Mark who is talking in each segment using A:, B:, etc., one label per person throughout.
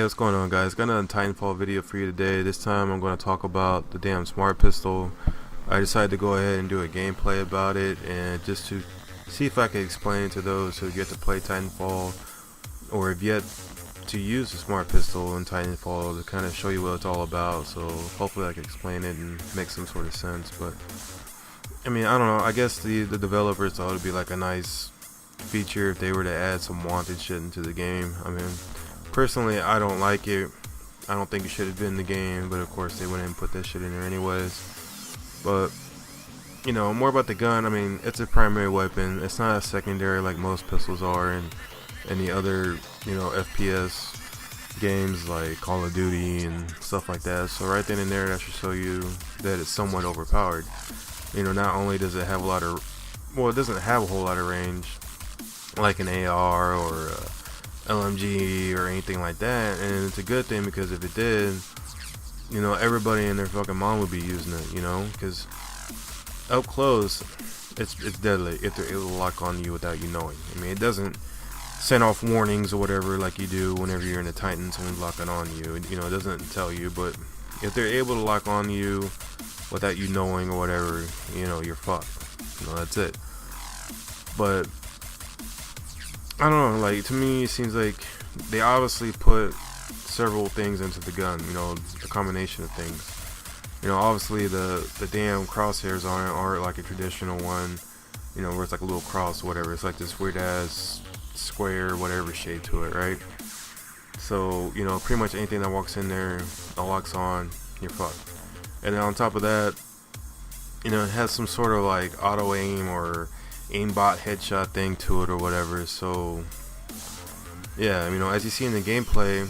A: Hey, what's going on, guys? Got another Titanfall video for you today. This time I'm going to talk about the damn smart pistol. I decided to go ahead and do a gameplay about it, and just to see if I can explain it to those who get to play Titanfall or have yet to use the smart pistol in Titanfall, to kind of show you what it's all about. So hopefully I can explain it and make some sort of sense. But I mean, I don't know, I guess the developers thought it'd be like a nice feature if they were to add some wanted shit into the game. I mean, personally, I don't like it. I don't think it should have been in the game, but of course they went in and put that shit in there anyways. But you know, more about the gun. I mean, it's a primary weapon. It's not a secondary like most pistols are in any other, you know, FPS games like Call of Duty and stuff like that. So right then and there, that should show you that it's somewhat overpowered. You know, not only does it have a lot of, well, it doesn't have a whole lot of range like an AR or LMG or anything like that, and it's a good thing, because if it did, you know, everybody and their fucking mom would be using it, you know, because up close it's deadly if they're able to lock on you without you knowing. I mean, it doesn't send off warnings or whatever like you do whenever you're in a Titan, someone's locking on you, you know, it doesn't tell you. But if they're able to lock on you without you knowing or whatever, you know, you're fucked. You know, that's it. But I don't know, like, to me it seems like they obviously put several things into the gun, you know, the combination of things. You know, obviously the damn crosshairs on it aren't like a traditional one, you know, where it's like a little cross or whatever. It's like this weird ass square whatever shape to it, right? So, you know, pretty much anything that walks in there, locks on, you're fucked. And then on top of that, you know, it has some sort of like auto aim or aimbot headshot thing to it or whatever. So yeah, you know, as you see in the gameplay,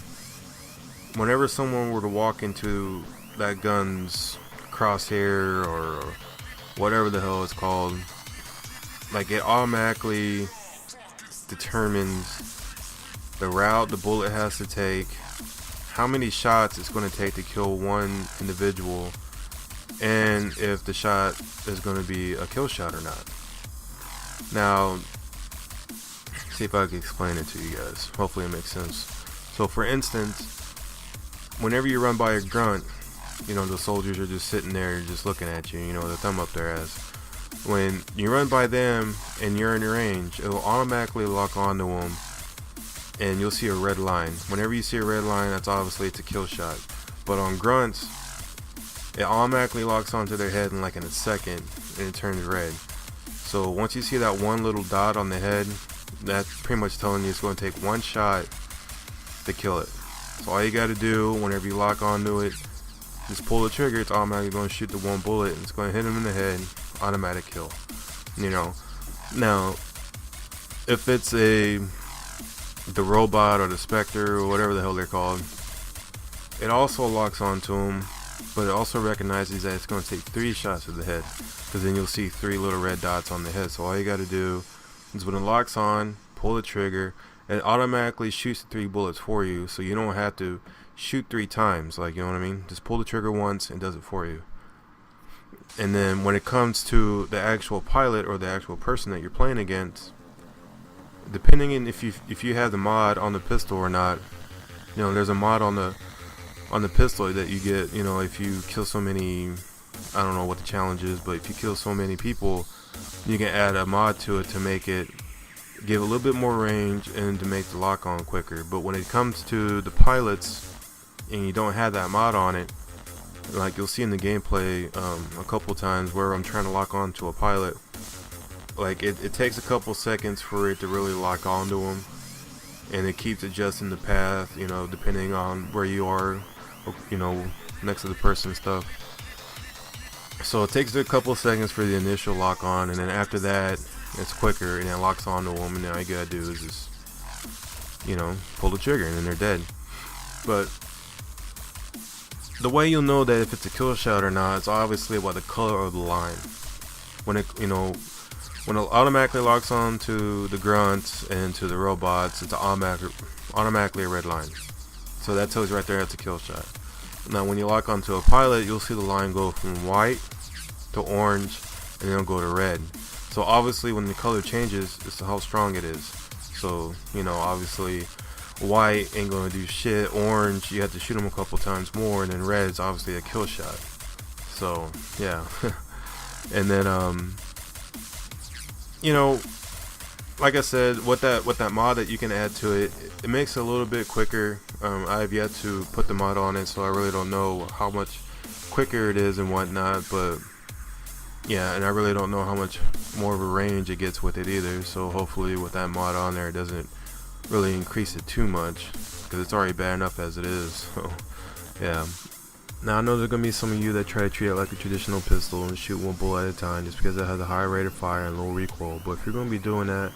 A: whenever someone were to walk into that gun's crosshair or whatever the hell it's called, like, it automatically determines the route the bullet has to take, how many shots it's going to take to kill one individual, and if the shot is going to be a kill shot or not. Now, see if I can explain it to you guys. Hopefully it makes sense. So for instance, whenever you run by a grunt, you know, the soldiers are just sitting there just looking at you, you know, with a thumb up their ass. When you run by them and you're in range, it will automatically lock onto them, and you'll see a red line. Whenever you see a red line, that's obviously it's a kill shot. But on grunts, it automatically locks onto their head in like in a second, and it turns red. So once you see that one little dot on the head, that's pretty much telling you it's going to take one shot to kill it. So all you got to do whenever you lock onto it, just pull the trigger. It's automatically going to shoot the one bullet, and it's going to hit him in the head. Automatic kill. You know. Now, if it's the robot or the Spectre or whatever the hell they're called, it also locks onto him, but it also recognizes that it's going to take 3 shots to the head, because then you'll see 3 little red dots on the head. So all you got to do is, when it locks on, pull the trigger, and it automatically shoots the 3 bullets for you, so you don't have to shoot 3 times, like, you know what I mean? Just pull the trigger once and it does it for you. And then when it comes to the actual pilot or the actual person that you're playing against, depending on if you have the mod on the pistol or not, you know, there's a mod on the pistol that you get, you know, if you kill so many, I don't know what the challenge is, but if you kill so many people, you can add a mod to it to make it give a little bit more range and to make the lock on quicker. But when it comes to the pilots and you don't have that mod on it, like you'll see in the gameplay a couple times where I'm trying to lock on to a pilot, like it takes a couple seconds for it to really lock onto him, and it keeps adjusting the path, you know, depending on where you are, or, you know, next to the person and stuff. So it takes a couple seconds for the initial lock on, and then after that it's quicker, and it locks onto them, and then all you gotta do is just, you know, pull the trigger, and then they're dead. But the way you'll know that if it's a kill shot or not is obviously by the color of the line. When it, you know, when it automatically locks on to the grunts and to the robots, it's automatically a red line. So that tells you right there that's a kill shot. Now when you lock onto a pilot, you'll see the line go from white to orange, and then it'll go to red. So obviously when the color changes, it's how strong it is. So, you know, obviously white ain't gonna do shit. Orange, you have to shoot them a couple times more, and then red's obviously a kill shot. So yeah. And then you know, like I said, with that mod that you can add to it, it makes it a little bit quicker. I've yet to put the mod on it, so I really don't know how much quicker it is and whatnot, but yeah, and I really don't know how much more of a range it gets with it either. So hopefully with that mod on there, it doesn't really increase it too much, because it's already bad enough as it is. So yeah. Now I know there's gonna be some of you that try to treat it like a traditional pistol and shoot one bullet at a time just because it has a high rate of fire and low recoil. But if you're gonna be doing that,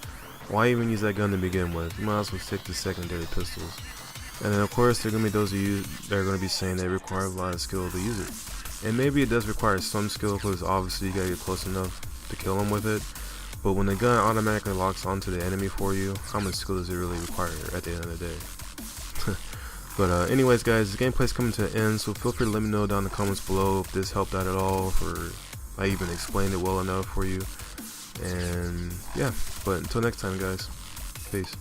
A: why even use that gun to begin with? You might as well stick to secondary pistols. And then of course there are gonna be those of you that are gonna be saying they require a lot of skill to use it. And maybe it does require some skill, because obviously you gotta get close enough to kill them with it. But when the gun automatically locks onto the enemy for you, how much skill does it really require at the end of the day? But anyways guys, the gameplay's coming to an end, so feel free to let me know down in the comments below if this helped out at all, or I even explained it well enough for you. And yeah, but until next time guys, peace.